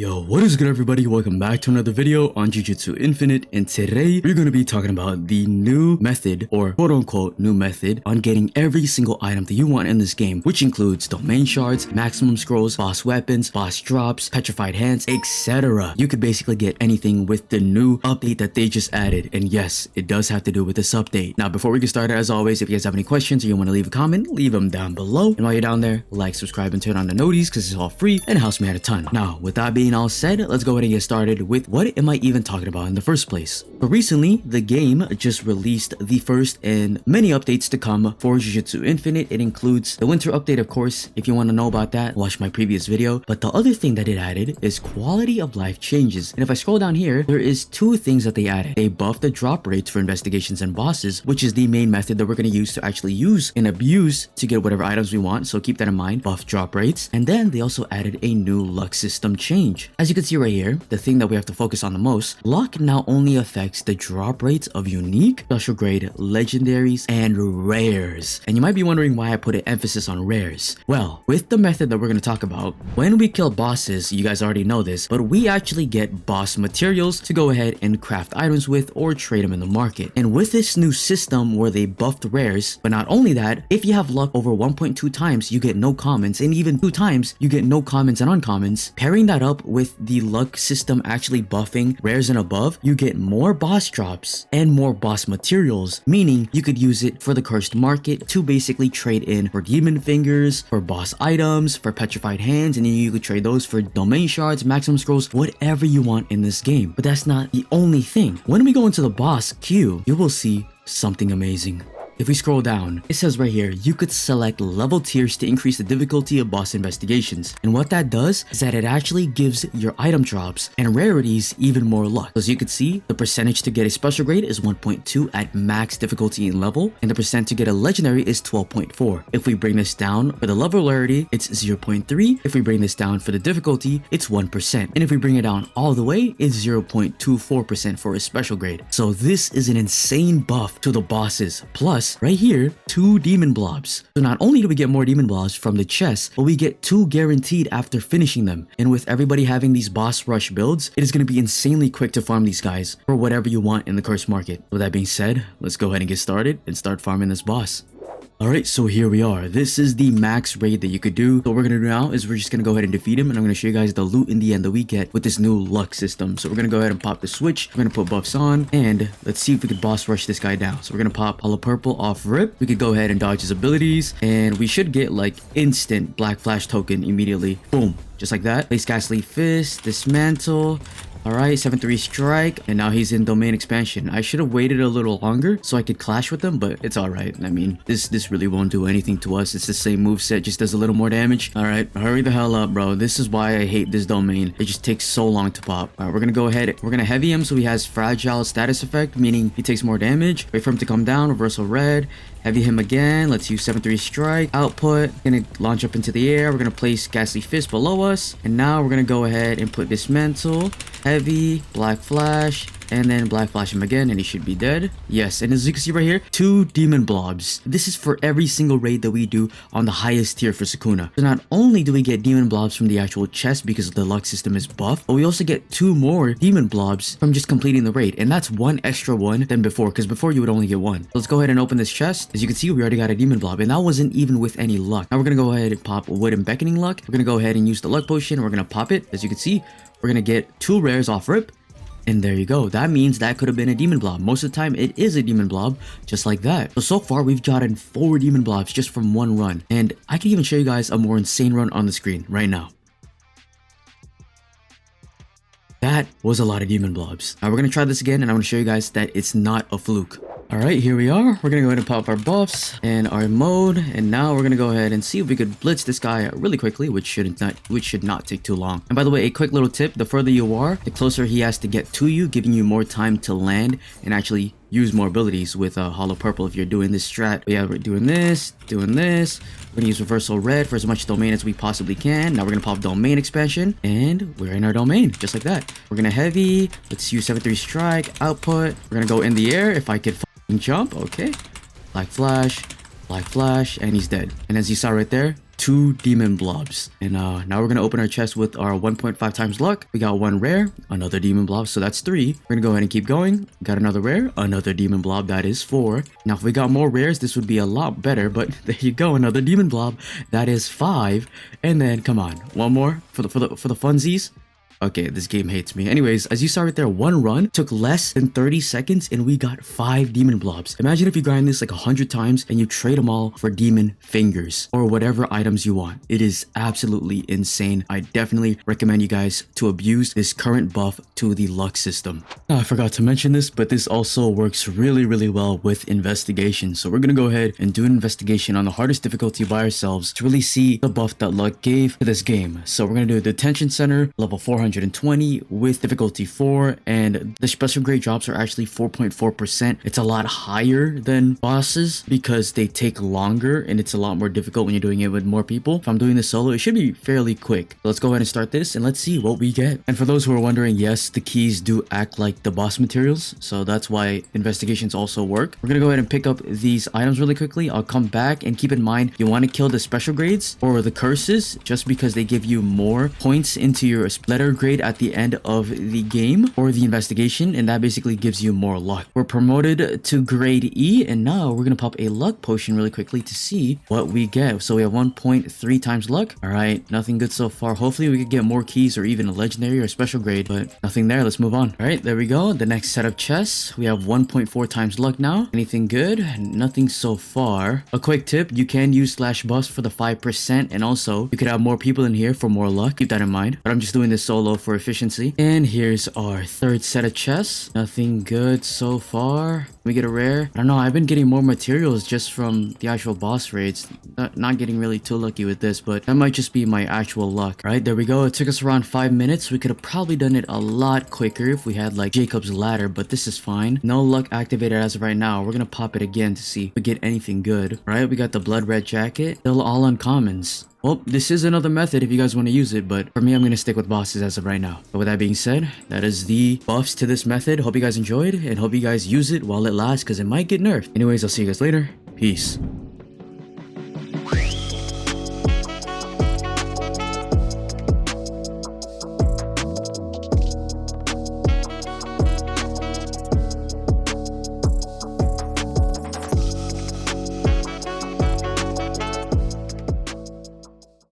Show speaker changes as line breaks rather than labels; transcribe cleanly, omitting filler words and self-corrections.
Yo, what is good everybody? Welcome back to another video on Jujutsu Infinite, and today we're going to be talking about the new method, or quote-unquote new method, on getting every single item that you want in this game, which includes domain shards, maximum scrolls, boss weapons, boss drops, petrified hands, etc. You could basically get anything with the new update that they just added, and yes, it does have to do with this update. Now, before we get started, as always, if you guys have any questions or you want to leave a comment, leave them down below. And while you're down there, like, subscribe, and turn on the noties because it's all free and it helps me out a ton. Now, with that being all said, let's go ahead and get started with what am I even talking about in the first place. But recently, the game just released the first and many updates to come for Jujutsu Infinite. It includes the winter update, of course. If you want to know about that, watch my previous video. But the other thing that it added is quality of life changes. And if I scroll down here, there is two things that they added. They buffed the drop rates for investigations and bosses, which is the main method that we're going to use to actually use and abuse to get whatever items we want. So keep that in mind, buff drop rates. And then they also added a new luck system change. As you can see right here, the thing that we have to focus on the most, luck now only affects the drop rates of unique, special grade, legendaries, and rares. And you might be wondering why I put an emphasis on rares. Well, with the method that we're going to talk about, when we kill bosses, you guys already know this, but we actually get boss materials to go ahead and craft items with or trade them in the market. And with this new system where they buffed rares, but not only that, if you have luck over 1.2 times, you get no commons, and even 2 times, you get no commons and uncommons. Pairing that up with the luck system actually buffing rares and above, you get more boss drops and more boss materials, meaning you could use it for the cursed market to basically trade in for demon fingers, for boss items, for petrified hands, and then you could trade those for domain shards, maximum scrolls, whatever you want in this game. But that's not the only thing. When we go into the boss queue, you will see something amazing. If we scroll down, it says right here, you could select level tiers to increase the difficulty of boss investigations. And what that does is that it actually gives your item drops and rarities even more luck. As you can see, the percentage to get a special grade is 1.2 at max difficulty and level, and the percent to get a legendary is 12.4. If we bring this down for the level rarity, it's 0.3. If we bring this down for the difficulty, it's 1%. And if we bring it down all the way, it's 0.24% for a special grade. So this is an insane buff to the bosses. Plus, right here, 2 demon blobs. So not only do we get more demon blobs from the chest, but we get 2 guaranteed after finishing them. And with everybody having these boss rush builds, it is going to be insanely quick to farm these guys for whatever you want in the cursed market. With that being said, let's go ahead and get started and start farming this boss. Alright, so here we are. This is the max raid that you could do. So what we're going to do now is we're just going to go ahead and defeat him, and I'm going to show you guys the loot in the end that we get with this new luck system. So we're going to go ahead and pop the switch. We're going to put buffs on, and let's see if we could boss rush this guy down. So we're going to pop Hollow Purple off rip. We could go ahead and dodge his abilities, and we should get like instant Black Flash token immediately. Boom. Just like that. Place Ghastly Fist, dismantle. Alright, 7-3 strike, and now he's in domain expansion. I should have waited a little longer so I could clash with him, but it's alright. I mean, this really won't do anything to us. It's the same moveset, just does a little more damage. Alright, hurry the hell up, bro. This is why I hate this domain. It just takes so long to pop. Alright, we're gonna go ahead. We're gonna heavy him so he has fragile status effect, meaning he takes more damage. Wait for him to come down, reversal red. Heavy him again. Let's use 7-3 strike. Output. Gonna launch up into the air. We're gonna place Ghastly Fist below us. And now we're gonna go ahead and put Dismantle. Heavy. Black Flash. And then Black Flash him again, and he should be dead. Yes, and as you can see right here, 2 demon blobs. This is for every single raid that we do on the highest tier for Sukuna. So not only do we get demon blobs from the actual chest because the luck system is buffed, but we also get 2 more demon blobs from just completing the raid. And that's 1 extra one than before, because before you would only get 1. Let's go ahead and open this chest. As you can see, we already got a demon blob, and that wasn't even with any luck. Now we're gonna go ahead and pop Wooden Beckoning Luck. We're gonna go ahead and use the luck potion, and we're gonna pop it. As you can see, we're gonna get 2 rares off rip. And there you go. That means that could have been a demon blob. Most of the time, it is a demon blob, just like that. So far, we've gotten 4 demon blobs just from 1 run. And I can even show you guys a more insane run on the screen right now. That was a lot of demon blobs. Now we're going to try this again, and I'm going to show you guys that it's not a fluke. Alright, here we are. We're gonna go ahead and pop our buffs and our mode, and now we're gonna go ahead and see if we could blitz this guy really quickly, which should not take too long. And by the way, a quick little tip, the further you are, the closer he has to get to you, giving you more time to land and actually use more abilities with Hollow Purple if you're doing this strat. But yeah, we're doing this. We're gonna use Reversal Red for as much domain as we possibly can. Now we're gonna pop Domain Expansion, and we're in our domain, just like that. We're gonna heavy. Let's use 7-3 strike. Output. We're gonna go in the air if I could jump. Okay. Black Flash, and he's dead. And as you saw right there, 2 demon blobs. And now we're gonna open our chest with our 1.5 times luck. We got 1 rare, another demon blob, so that's 3. We're gonna go ahead and keep going. Got another rare, another demon blob, that is 4. Now if we got more rares, this would be a lot better, but there you go, another demon blob, that is 5. And then come on, one more for the funsies. Okay, this game hates me. Anyways, as you saw right there, one run took less than 30 seconds and we got 5 demon blobs. Imagine if you grind this like 100 times and you trade them all for demon fingers or whatever items you want. It is absolutely insane. I definitely recommend you guys to abuse this current buff to the luck system. Now, I forgot to mention this, but this also works really well with investigation. So we're gonna go ahead and do an investigation on the hardest difficulty by ourselves to really see the buff that luck gave to this game. So we're gonna do a detention center, level 420 with difficulty 4, and the special grade drops are actually 4.4%. It's a lot higher than bosses because they take longer and it's a lot more difficult when you're doing it with more people. If I'm doing this solo, it should be fairly quick. Let's go ahead and start this and let's see what we get. And for those who are wondering, yes, the keys do act like the boss materials, so that's why investigations also work. We're gonna go ahead and pick up these items really quickly. I'll come back, and keep in mind you want to kill the special grades or the curses just because they give you more points into your letter grade at the end of the game or the investigation, and that basically gives you more luck. We're promoted to grade E, and now we're gonna pop a luck potion really quickly to see what we get. So we have 1.3 times luck. All right, nothing good so far. Hopefully we could get more keys or even a legendary or special grade, but nothing there. Let's move on. All right, there we go. The next set of chests, we have 1.4 times luck now. Anything good? Nothing so far. A quick tip, you can use slash bust for the 5%, and also you could have more people in here for more luck. Keep that in mind, but I'm just doing this solo for efficiency. And here's our third set of chests. Nothing good so far. We get a rare. I don't know, I've been getting more materials just from the actual boss raids. Not getting really too lucky with this, but that might just be my actual luck. All right, there we go. It took us around 5 minutes. We could have probably done it a lot quicker if we had like Jacob's ladder, but this is fine. No luck activated as of right now. We're gonna pop it again to see if we get anything good. All right, we got the blood red jacket. Still all uncommons. Well, this is another method if you guys want to use it, but for me, I'm going to stick with bosses as of right now. But with that being said, that is the buffs to this method. Hope you guys enjoyed, and hope you guys use it while it lasts, because it might get nerfed. Anyways, I'll see you guys later. Peace.